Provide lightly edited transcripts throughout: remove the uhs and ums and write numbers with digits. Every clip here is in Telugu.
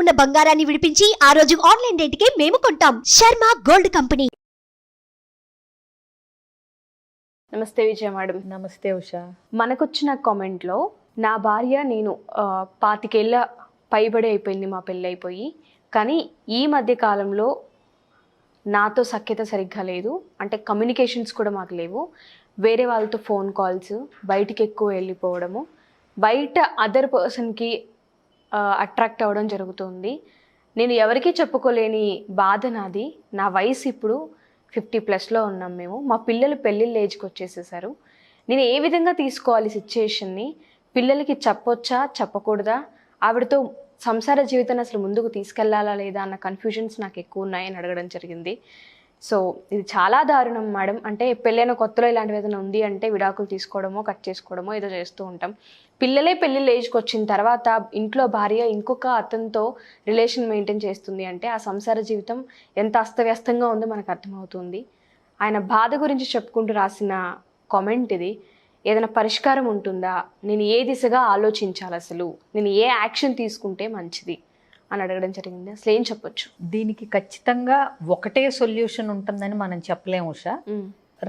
ఉన్న బంగారాన్ని విడిపించి ఆ రోజు ఆన్లైన్ రేటుకే మేము కొంటాం. Sharma gold company. నమస్తే విజయ మేడం. నమస్తే ఉషా. మనకొచ్చిన కామెంట్లో నా భార్య నేను 25 ఏళ్ళ పైబడి అయిపోయింది మా పెళ్ళి అయిపోయి, కానీ ఈ మధ్య కాలంలో నాతో సఖ్యత సరిగ్గా లేదు, అంటే కమ్యూనికేషన్స్ కూడా మాకు లేవు. వేరే వాళ్ళతో ఫోన్ కాల్స్, బయటికి ఎక్కువ వెళ్ళిపోవడము, బయట అదర్ పర్సన్కి అట్రాక్ట్ అవ్వడం జరుగుతుంది. నేను ఎవరికీ చెప్పుకోలేని బాధ నాది. నా వయసు ఇప్పుడు 50+లో ఉన్నాం మేము. మా పిల్లలు పెళ్ళిళ్ళ ఏజ్కి వచ్చేసేసారు. నేను ఏ విధంగా తీసుకోవాలి సిచ్యుయేషన్ని? పిల్లలకి చెప్పొచ్చా చెప్పకూడదా? ఆవిడతో సంసార జీవితాన్ని అసలు ముందుకు తీసుకెళ్లాలా లేదా అన్న కన్ఫ్యూజన్స్ నాకు ఎక్కువ ఉన్నాయని అడగడం జరిగింది. సో ఇది చాలా దారుణం మేడం. అంటే పెళ్ళైన కొత్తలో ఇలాంటివి ఏదైనా ఉంది అంటే విడాకులు తీసుకోవడమో కట్ చేసుకోవడమో ఏదో చేస్తూ ఉంటాం. పిల్లలే పెళ్ళిళ్ళ ఏజ్కి వచ్చిన తర్వాత ఇంట్లో భార్య ఇంకొక అతనితో రిలేషన్ మెయింటైన్ చేస్తుంది అంటే ఆ సంసార జీవితం ఎంత అస్తవ్యస్తంగా ఉందో మనకు అర్థమవుతుంది. ఆయన బాధ గురించి చెప్పుకుంటూ రాసిన కామెంట్ ఇది. ఏదైనా పరిష్కారం ఉంటుందా? నేను ఏ దిశగా ఆలోచించాలి, అసలు నేను ఏ యాక్షన్ తీసుకుంటే మంచిది అని అడగడం జరిగింది. అసలు ఏం చెప్పొచ్చు? దీనికి ఖచ్చితంగా ఒకటే సొల్యూషన్ ఉంటుందని మనం చెప్పలేము ఉషా.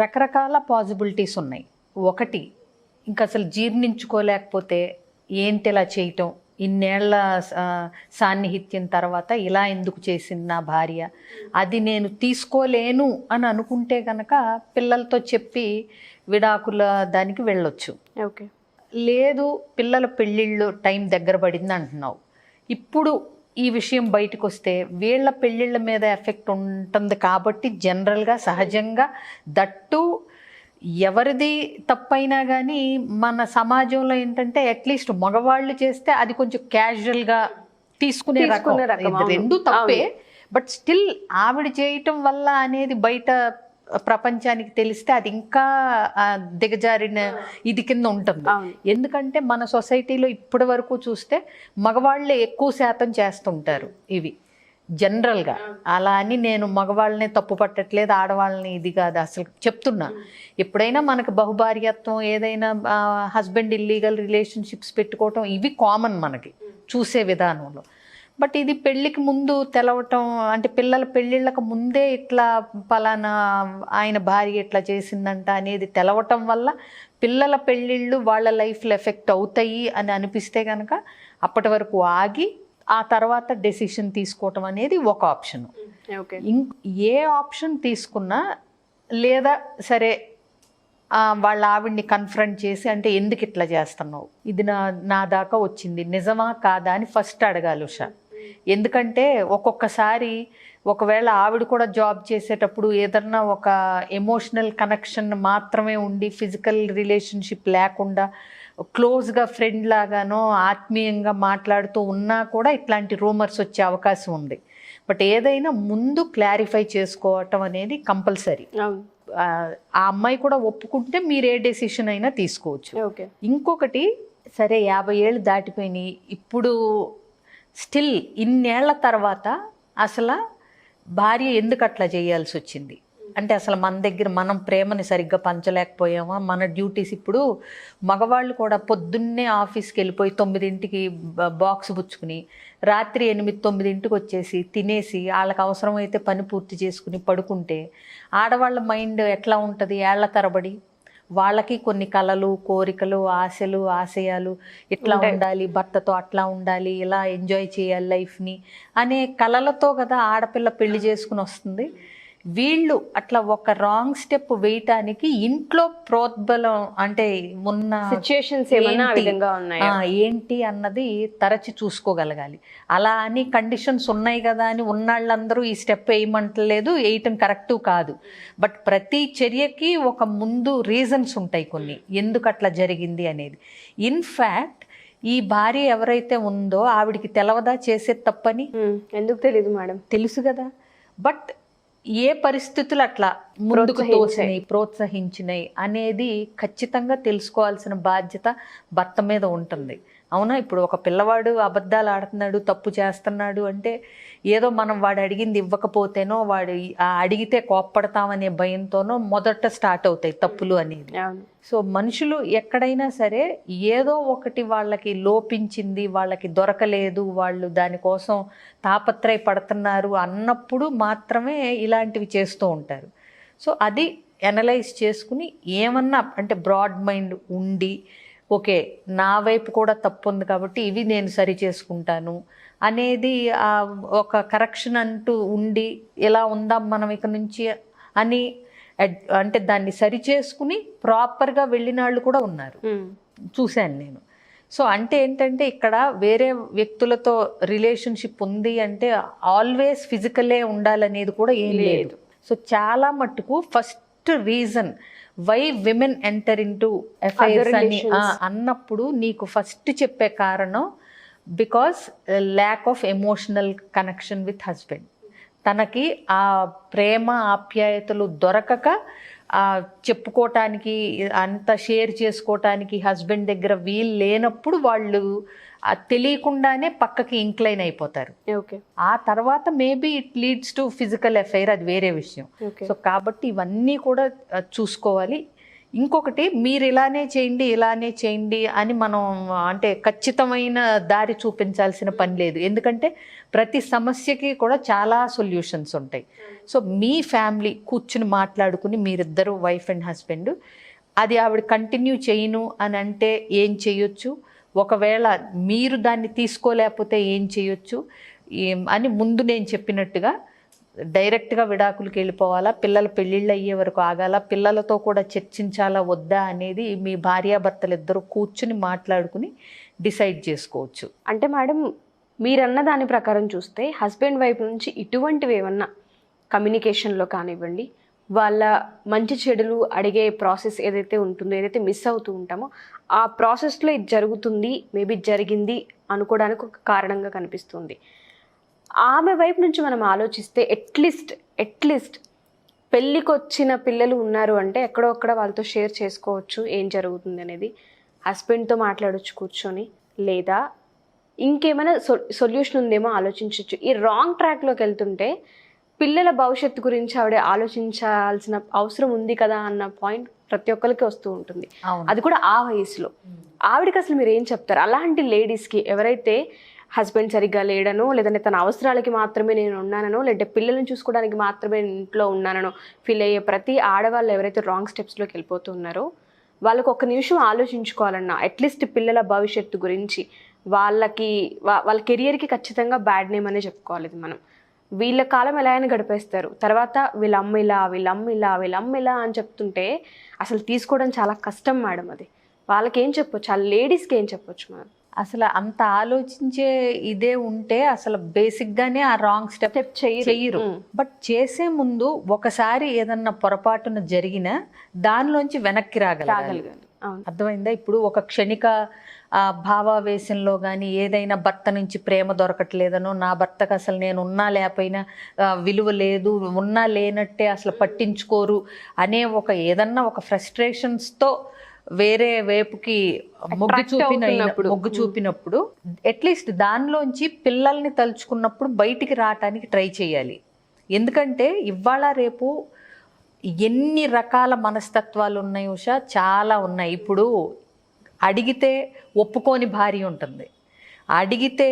రకరకాల పాసిబిలిటీస్ ఉన్నాయి. ఒకటి, ఇంకా అసలు జీర్ణించుకోలేకపోతే ఏంటి ఇలా చేయటం, ఇన్నేళ్ల సాన్నిహిత్యం తర్వాత ఇలా ఎందుకు చేసింది నా భార్య, అది నేను తీసుకోలేను అని అనుకుంటే కనుక పిల్లలతో చెప్పి విడాకుల దానికి వెళ్ళొచ్చు. ఓకే. లేదు, పిల్లల పెళ్ళిళ్ళు టైం దగ్గర పడింది అంటున్నావు. ఇప్పుడు ఈ విషయం బయటకు వస్తే వీళ్ళ పెళ్ళిళ్ళ మీద ఎఫెక్ట్ ఉంటుంది కాబట్టి జనరల్గా సహజంగా దట్టు ఎవరిది తప్పైనా కానీ మన సమాజంలో ఏంటంటే అట్లీస్ట్ మగవాళ్ళు చేస్తే అది కొంచెం క్యాజువల్గా తీసుకునే రకం. రెండు తప్పే, బట్ స్టిల్ ఆవిడ చేయటం వల్ల అనేది బయట ప్రపంచానికి తెలిస్తే అది ఇంకా దిగజారిన ఇది కింద ఉంటుంది. ఎందుకంటే మన సొసైటీలో ఇప్పటి వరకు చూస్తే మగవాళ్ళే ఎక్కువ శాతం చేస్తుంటారు ఇవి జనరల్గా. అలా అని నేను మగవాళ్ళనే తప్పు పట్టట్లేదు, ఆడవాళ్ళని ఇది కాదు, అసలు చెప్తున్నా. ఎప్పుడైనా మనకు బహుభార్యత్వం, ఏదైనా హస్బెండ్ ఇల్లీగల్ రిలేషన్షిప్స్ పెట్టుకోవటం ఇవి కామన్ మనకి చూసే విధానంలో. బట్ ఇది పెళ్ళికి ముందు తెలవటం, అంటే పిల్లల పెళ్ళిళ్ళకు ముందే ఇట్లా పలానా ఆయన భార్య ఇట్లా చేసిందంట అనేది తెలవటం వల్ల పిల్లల పెళ్ళిళ్ళు వాళ్ళ లైఫ్లో ఎఫెక్ట్ అవుతాయి అని అనిపిస్తే కనుక అప్పటి వరకు ఆగి ఆ తర్వాత డెసిషన్ తీసుకోవటం అనేది ఒక ఆప్షన్. ఏ ఆప్షన్ తీసుకున్నా లేదా సరే వాళ్ళ ఆవిడ్ని కన్ఫ్రంట్ చేసి, అంటే ఎందుకు ఇట్లా చేస్తున్నావు, ఇది నా దాకా వచ్చింది, నిజమా కాదా అని ఫస్ట్ అడగాలి ఉషా. ఎందుకంటే ఒక్కొక్కసారి ఒకవేళ ఆవిడ కూడా జాబ్ చేసేటప్పుడు ఏదన్నా ఒక ఎమోషనల్ కనెక్షన్ మాత్రమే ఉండి ఫిజికల్ రిలేషన్షిప్ లేకుండా క్లోజ్గా ఫ్రెండ్ లాగానో ఆత్మీయంగా మాట్లాడుతూ ఉన్నా కూడా ఇట్లాంటి రూమర్స్ వచ్చే అవకాశం ఉంది. బట్ ఏదైనా ముందు క్లారిఫై చేసుకోవటం అనేది కంపల్సరీ. ఆ అమ్మాయి కూడా ఒప్పుకుంటే మీరు ఏ డెసిషన్ అయినా తీసుకోవచ్చు. ఇంకొకటి, సరే 50 ఏళ్ళు దాటిపోయినాయి, ఇప్పుడు స్టిల్ ఇన్నేళ్ల తర్వాత అసలు భార్య ఎందుకు అట్లా చేయాల్సి వచ్చింది అంటే అసలు మన దగ్గర మనం ప్రేమని సరిగ్గా పంచలేకపోయామా, మన డ్యూటీస్. ఇప్పుడు మగవాళ్ళు కూడా పొద్దున్నే ఆఫీస్కి వెళ్ళిపోయి 9ంటికి బాక్స్ పుచ్చుకుని రాత్రి 8-9ంటికి వచ్చేసి తినేసి వాళ్ళకి అవసరమైతే పని పూర్తి చేసుకుని పడుకుంటే ఆడవాళ్ళ మైండ్ ఎట్లా ఉంటుంది? ఏళ్ల తరబడి వాళ్ళకి కొన్ని కలలు, కోరికలు, ఆశలు, ఆశయాలు, ఇట్లా ఉండాలి, భర్తతో అట్లా ఉండాలి, ఇలా ఎంజాయ్ చేయాలి లైఫ్ని అనే కలలతో కదా ఆడపిల్ల పెళ్లి చేసుకుని వస్తుంది. వీళ్ళు అట్లా ఒక రాంగ్ స్టెప్ వేయటానికి ఇంట్లో ప్రోద్బలం, అంటే ఉన్న సిచ్యుయేషన్స్ ఏంటి అన్నది తరచి చూసుకోగలగాలి. అలా అని కండిషన్స్ ఉన్నాయి కదా అని ఉన్నాళ్ళందరూ ఈ స్టెప్ వేయమంటలేదు, వేయటం కరెక్టు కాదు. బట్ ప్రతి చర్యకి ఒక ముందు రీజన్స్ ఉంటాయి కొన్ని, ఎందుకు అట్లా జరిగింది అనేది. ఇన్ఫ్యాక్ట్ ఈ భార్య ఎవరైతే ఉందో ఆవిడికి తెలవదా చేసే తప్పని? ఎందుకు తెలియదు మేడం? తెలుసు కదా. బట్ ఏ పరిస్థితులు అట్లా ముందుకు తోసినాయి, ప్రోత్సహించినాయి అనేది ఖచ్చితంగా తెలుసుకోవాల్సిన బాధ్యత భర్త మీద ఉంటుంది. అవునా? ఇప్పుడు ఒక పిల్లవాడు అబద్ధాలు ఆడుతున్నాడు, తప్పు చేస్తున్నాడు అంటే ఏదో మనం వాడు అడిగింది ఇవ్వకపోతేనో, వాడు అడిగితే కోప్పడతామనే భయంతోనో మొదట స్టార్ట్ అవుతాయి తప్పులు అనేది. సో మనుషులు ఎక్కడైనా సరే ఏదో ఒకటి వాళ్ళకి లోపించింది, వాళ్ళకి దొరకలేదు, వాళ్ళు దానికోసం తాపత్రయపడుతున్నారు అన్నప్పుడు మాత్రమే ఇలాంటివి చేస్తూ ఉంటారు. సో అది అనలైజ్ చేసుకుని ఏమన్నా అంటే బ్రాడ్ మైండ్ ఉండి, ఓకే నా వైపు కూడా తప్పు ఉంది కాబట్టి ఇవి నేను సరి చేసుకుంటాను అనేది ఒక కరెక్షన్ అంటూ ఉండి, ఎలా ఉందాం మనం ఇక నుంచి అని అంటే దాన్ని సరి చేసుకుని ప్రాపర్గా వెళ్ళిన వాళ్ళు కూడా ఉన్నారు, చూశాను నేను. సో అంటే ఏంటంటే ఇక్కడ వేరే వ్యక్తులతో రిలేషన్షిప్ ఉంది అంటే ఆల్వేస్ ఫిజికలే ఉండాలనేది కూడా ఏం లేదు. సో చాలా మట్టుకు first reason why women enter into affairs అని అన్నప్పుడు నీకు ఫస్ట్ చెప్పే కారణం because lack of emotional connection with husband. తనకి ఆ ప్రేమ ఆప్యాయతలు దొరకక చెప్పుకోవటానికి, అంత షేర్ చేసుకోవటానికి హస్బెండ్ దగ్గర వీలు లేనప్పుడు వాళ్ళు తెలియకుండానే పక్కకి ఇంక్లైన్ అయిపోతారు. ఆ తర్వాత maybe it leads to physical affair, అది వేరే విషయం. సో కాబట్టి ఇవన్నీ కూడా చూసుకోవాలి. ఇంకొకటి, మీరు ఇలానే చేయండి అని మనం అంటే ఖచ్చితమైన దారి చూపించాల్సిన పని లేదు. ఎందుకంటే ప్రతి సమస్యకి కూడా చాలా సొల్యూషన్స్ ఉంటాయి. సో మీ ఫ్యామిలీ కూర్చుని మాట్లాడుకుని, మీరిద్దరు వైఫ్ అండ్ హస్బెండ్, అది ఆవిడ కంటిన్యూ చేయను అని అంటే ఏం చేయొచ్చు, ఒకవేళ మీరు దాన్ని తీసుకోలేకపోతే ఏం చేయొచ్చు అని ముందు నేను చెప్పినట్టుగా డైరెక్ట్గా విడాకులకి వెళ్ళిపోవాలా, పిల్లల పెళ్ళిళ్ళు అయ్యే వరకు ఆగాల, పిల్లలతో కూడా చర్చించాలా వద్దా అనేది మీ భార్యాభర్తలు ఇద్దరు కూర్చుని మాట్లాడుకుని డిసైడ్ చేసుకోవచ్చు. అంటే మేడం, మీరన్న దాని ప్రకారం చూస్తే హస్బెండ్ వైపు నుంచి ఇటువంటివి ఏమన్నా కమ్యూనికేషన్లో కానివ్వండి, వాళ్ళ మంచి చెడులు అడిగే ప్రాసెస్ ఏదైతే ఉంటుందో, ఏదైతే మిస్ అవుతూ ఉంటామో ఆ ప్రాసెస్లో ఇది జరుగుతుంది, మేబీ జరిగింది అనుకోవడానికి ఒక కారణంగా కనిపిస్తుంది. ఆమె వైపు నుంచి మనం ఆలోచిస్తే అట్లీస్ట్ పెళ్ళికి వచ్చిన పిల్లలు ఉన్నారు అంటే ఎక్కడో అక్కడ వాళ్ళతో షేర్ చేసుకోవచ్చు ఏం జరుగుతుంది అనేది, హస్బెండ్తో మాట్లాడొచ్చు కూర్చొని, లేదా ఇంకేమైనా సొల్యూషన్ ఉందేమో ఆలోచించవచ్చు. ఈ రాంగ్ ట్రాక్లోకి వెళ్తుంటే పిల్లల భవిష్యత్తు గురించి ఆవిడ ఆలోచించాల్సిన అవసరం ఉంది కదా అన్న పాయింట్ ప్రతి ఒక్కరికి వస్తూ ఉంటుంది. అది కూడా ఆ వయసులో. ఆవిడకి అసలు మీరు ఏం చెప్తారు అలాంటి లేడీస్కి, ఎవరైతే హస్బెండ్ సరిగ్గా లేడనో, లేదంటే తన అవసరాలకి మాత్రమే నేను ఉన్నానో, లేదంటే పిల్లల్ని చూసుకోవడానికి మాత్రమే ఇంట్లో ఉన్నానో ఫీల్ అయ్యే ప్రతి ఆడవాళ్ళు ఎవరైతే రాంగ్ స్టెప్స్లోకి వెళ్ళిపోతున్నారో వాళ్ళకు ఒక నిమిషం ఆలోచించుకోవాలన్నా, అట్లీస్ట్ పిల్లల భవిష్యత్తు గురించి, వాళ్ళ కెరియర్కి ఖచ్చితంగా బ్యాడ్ నేమ్ అనే చెప్పుకోవాలి. ఇది మనం వీళ్ళ కాలం ఎలా అయినా గడిపేస్తారు, తర్వాత వీళ్ళమ్మిలా అని చెప్తుంటే అసలు తీసుకోవడం చాలా కష్టం మేడం. అది వాళ్ళకి ఏం చెప్పొచ్చు, ఆ లేడీస్కి ఏం చెప్పొచ్చు మేడం? అసలు అంత ఆలోచించే ఇదే ఉంటే అసలు బేసిక్గానే ఆ రాంగ్ స్టెప్ చెయ్యరు. బట్ చేసే ముందు ఒకసారి ఏదన్నా పొరపాటున జరిగినా దానిలోంచి వెనక్కి రాగలగాలి. అర్థమైందా? ఇప్పుడు ఒక క్షణిక భావావేశంలో కానీ ఏదైనా భర్త నుంచి ప్రేమ దొరకట్లేదనో, నా భర్తకు అసలు నేను ఉన్నా లేకపోయినా విలువ లేదు, ఉన్నా లేనట్టే అసలు పట్టించుకోరు అనే ఏదన్నా ఒక ఫ్రస్ట్రేషన్స్తో వేరే వైపుకి మొగ్గు చూపినప్పుడు అట్లీస్ట్ దానిలోంచి పిల్లల్ని తలుచుకున్నప్పుడు బయటికి రావటానికి ట్రై చేయాలి. ఎందుకంటే ఇవాళ రేపు ఎన్ని రకాల మనస్తత్వాలు ఉన్నాయి ఉషా, చాలా ఉన్నాయి. ఇప్పుడు అడిగితే ఒప్పుకోని భార్య ఉంటుంది, అడిగితే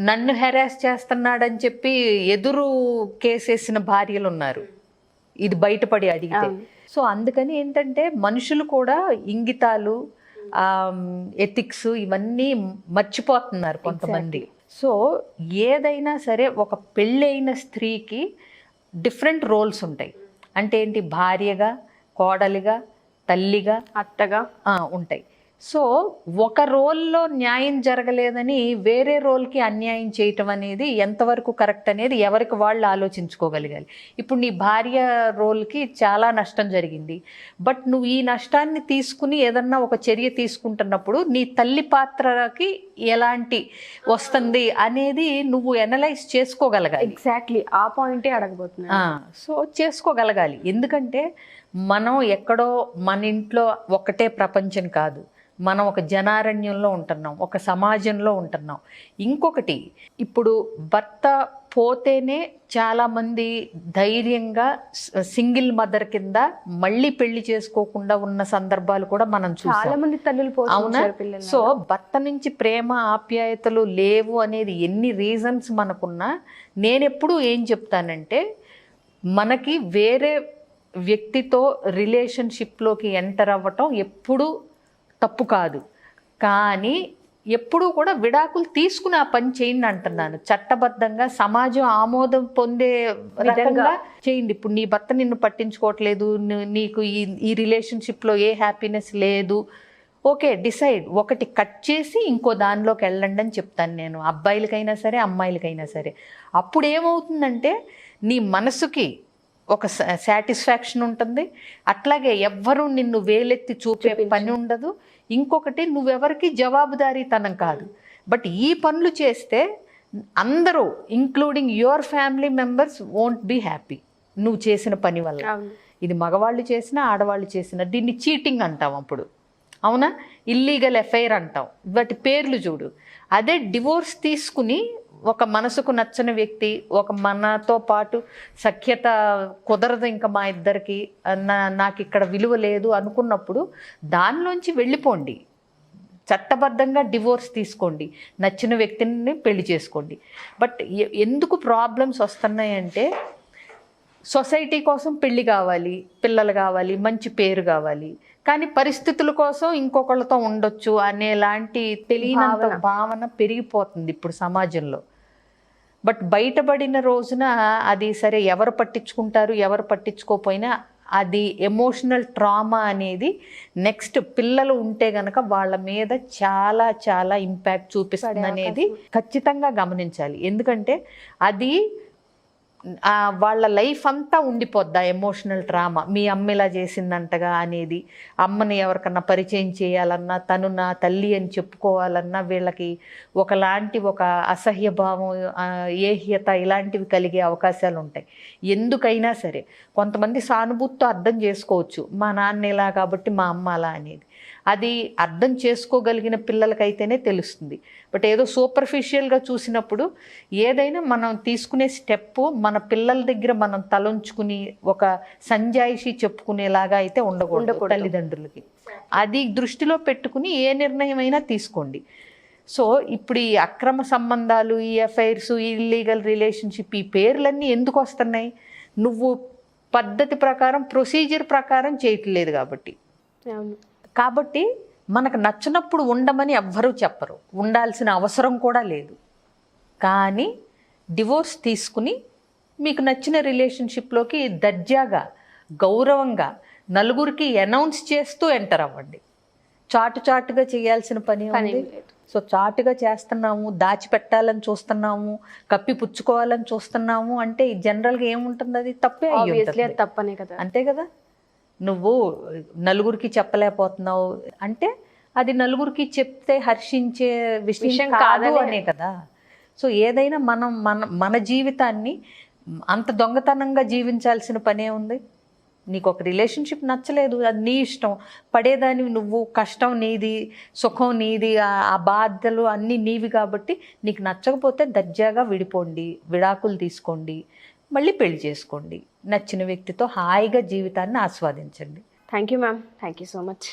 నన్ను హెరాస్ చేస్తున్నాడని చెప్పి ఎదురు కేసేసిన భార్యలు ఉన్నారు, ఇది బయటపడి అడిగితే. సో అందుకని ఏంటంటే మనుషులు కూడా ఇంగితాలు, ఎథిక్స్ ఇవన్నీ మర్చిపోతున్నారు కొంతమంది. సో ఏదైనా సరే ఒక పెళ్ళైన స్త్రీకి డిఫరెంట్ రోల్స్ ఉంటాయి. అంటే ఏంటి, భార్యగా, కోడలిగా, తల్లిగా, అత్తగా ఉంటాయి. సో ఒక రోల్లో న్యాయం జరగలేదని వేరే రోల్కి అన్యాయం చేయటం అనేది ఎంతవరకు కరెక్ట్ అనేది ఎవరికి వాళ్ళు ఆలోచించుకోగలగాలి. ఇప్పుడు నీ భార్య రోల్కి చాలా నష్టం జరిగింది, బట్ నువ్వు ఈ నష్టాన్ని తీసుకుని ఏదన్నా ఒక చర్య తీసుకుంటున్నప్పుడు నీ తల్లి పాత్రకి ఎలాంటి వస్తుంది అనేది నువ్వు అనలైజ్ చేసుకోగలగాలి. ఎగ్జాక్ట్లీ ఆ పాయింటే అడగబోతున్నా. సో చేసుకోగలగాలి. ఎందుకంటే మనం ఎక్కడో మన ఇంట్లో ఒకటే ప్రపంచం కాదు, మనం ఒక జనారణ్యంలో ఉంటున్నాం, ఒక సమాజంలో ఉంటున్నాం. ఇంకొకటి, ఇప్పుడు భర్త పోతేనే చాలామంది ధైర్యంగా సింగిల్ మదర్ కింద మళ్ళీ పెళ్లి చేసుకోకుండా ఉన్న సందర్భాలు కూడా మనం చాలా చూసాం. మంది తల్లులు అవునా? పోషించారు పిల్లల్ని. సో భర్త నుంచి ప్రేమ ఆప్యాయతలు లేవు అనేది ఎన్ని రీజన్స్ మనకున్నా, నేనెప్పుడు ఏం చెప్తానంటే, మనకి వేరే వ్యక్తితో రిలేషన్షిప్లోకి ఎంటర్ అవ్వటం ఎప్పుడూ తప్పు కాదు, కానీ ఎప్పుడూ కూడా విడాకులు తీసుకుని ఆ పని చేయండి అంటున్నాను. చట్టబద్ధంగా సమాజం ఆమోదం పొందే విధంగా చేయండి. ఇప్పుడు నీ భర్త నిన్ను పట్టించుకోవట్లేదు, నీకు ఈ రిలేషన్షిప్లో ఏ హ్యాపీనెస్ లేదు, ఓకే, డిసైడ్, ఒకటి కట్ చేసి ఇంకో దానిలోకి వెళ్ళండి అని చెప్తాను నేను, అబ్బాయిలకైనా సరే అమ్మాయిలకైనా సరే. అప్పుడు ఏమవుతుందంటే నీ మనసుకి ఒక సాటిస్ఫాక్షన్ ఉంటుంది, అట్లాగే ఎవ్వరూ నిన్ను వేలెత్తి చూపే పని ఉండదు. ఇంకొకటి, నువ్వెవరికి జవాబుదారీతనం కాదు. బట్ ఈ పనులు చేస్తే అందరూ including your family members won't be happy నువ్వు చేసిన పని వల్ల. ఇది మగవాళ్ళు చేసినా ఆడవాళ్ళు చేసినా దీన్ని చీటింగ్ అంటాం అప్పుడు, అవునా? ఇల్లీగల్ ఎఫైర్ అంటాం. వాటి పేర్లు చూడు. అదే డివోర్స్ తీసుకుని ఒక మనసుకు నచ్చని వ్యక్తి, ఒక మనతో పాటు సఖ్యత కుదరదు ఇంకా మా ఇద్దరికి, నాకు ఇక్కడ విలువ లేదు అనుకున్నప్పుడు దానిలోంచి వెళ్ళిపోండి. చట్టబద్ధంగా డివోర్స్ తీసుకోండి, నచ్చిన వ్యక్తిని పెళ్లి చేసుకోండి. బట్ ఎందుకు ప్రాబ్లమ్స్ వస్తున్నాయంటే, సొసైటీ కోసం పెళ్ళి కావాలి, పిల్లలు కావాలి, మంచి పేరు కావాలి, కానీ పరిస్థితుల కోసం ఇంకొకళ్ళతో ఉండొచ్చు అనేలాంటి తెలియనంత భావన పెరిగిపోతుంది ఇప్పుడు సమాజంలో. బట్ బయటపడిన రోజున అది సరే, ఎవరు పట్టించుకుంటారు ఎవరు పట్టించుకోకపోయినా అది ఎమోషనల్ ట్రామా అనేది నెక్స్ట్ పిల్లలు ఉంటే గనక వాళ్ళ మీద చాలా చాలా ఇంపాక్ట్ చూపిస్తుంది అనేది ఖచ్చితంగా గమనించాలి. ఎందుకంటే అది వాళ్ళ లైఫ్ అంతా ఉండిపోద్ది ఆ ఎమోషనల్ ట్రామా. మీ అమ్మ ఇలా చేసిందంటగా అనేది, అమ్మని ఎవరికన్నా పరిచయం చేయాలన్నా, తను నా తల్లి అని చెప్పుకోవాలన్నా వీళ్ళకి ఒకలాంటి ఒక అసహ్య భావం, ఏహ్యత ఇలాంటివి కలిగే అవకాశాలు ఉంటాయి. ఎందుకైనా సరే కొంతమంది సానుభూతితో అర్థం చేసుకోవచ్చు, మా నాన్న ఇలా కాబట్టి మా అమ్మ అలా అనేది. అది అర్థం చేసుకోగలిగిన పిల్లలకైతేనే తెలుస్తుంది. బట్ ఏదో సూపర్ఫిషియల్గా చూసినప్పుడు ఏదైనా మనం తీసుకునే స్టెప్ మన పిల్లల దగ్గర మనం తలంచుకుని ఒక సంజాయిషి చెప్పుకునేలాగా అయితే ఉండకూడదు తల్లిదండ్రులకి. అది దృష్టిలో పెట్టుకుని ఏ నిర్ణయం అయినా తీసుకోండి. సో ఇప్పుడు ఈ అక్రమ సంబంధాలు, ఈ అఫైర్స్, ఈ ఇల్లీగల్ రిలేషన్షిప్, ఈ పేర్లన్నీ ఎందుకు వస్తున్నాయి? నువ్వు పద్ధతి ప్రకారం, ప్రొసీజర్ ప్రకారం చేయట్లేదు కాబట్టి మనకు నచ్చినప్పుడు ఉండమని ఎవ్వరూ చెప్పరు, ఉండాల్సిన అవసరం కూడా లేదు. కానీ డివోర్స్ తీసుకుని మీకు నచ్చిన రిలేషన్షిప్లోకి దర్జాగా, గౌరవంగా నలుగురికి అనౌన్స్ చేస్తూ ఎంటర్ అవ్వండి. చాటుగా చేయాల్సిన పని ఉంది. సో చాటుగా చేస్తున్నాము, దాచిపెట్టాలని చూస్తున్నాము, కప్పిపుచ్చుకోవాలని చూస్తున్నాము అంటే జనరల్గా ఏముంటుంది? అది తప్పే తప్పనే కదా. అంతే కదా. నువ్వు నలుగురికి చెప్పలేకపోతున్నావు అంటే అది నలుగురికి చెప్తే హర్షించే విషయం కాదు అనే కదా. సో ఏదైనా మనం మన జీవితాన్ని అంత దొంగతనంగా జీవించాల్సిన పనే ఉంది. నీకు ఒక రిలేషన్షిప్ నచ్చలేదు, అది నీ ఇష్టం, పడేదానివి నువ్వు, కష్టం నీది, సుఖం నీది, ఆ బాధలు అన్నీ నీవి. కాబట్టి నీకు నచ్చకపోతే దర్జాగా విడిపోండి, విడాకులు తీసుకోండి, మళ్ళీ పెళ్లి చేసుకోండి, నచ్చిన వ్యక్తితో హాయిగా జీవితాన్ని ఆస్వాదించండి. Thank you ma'am, thank you so much.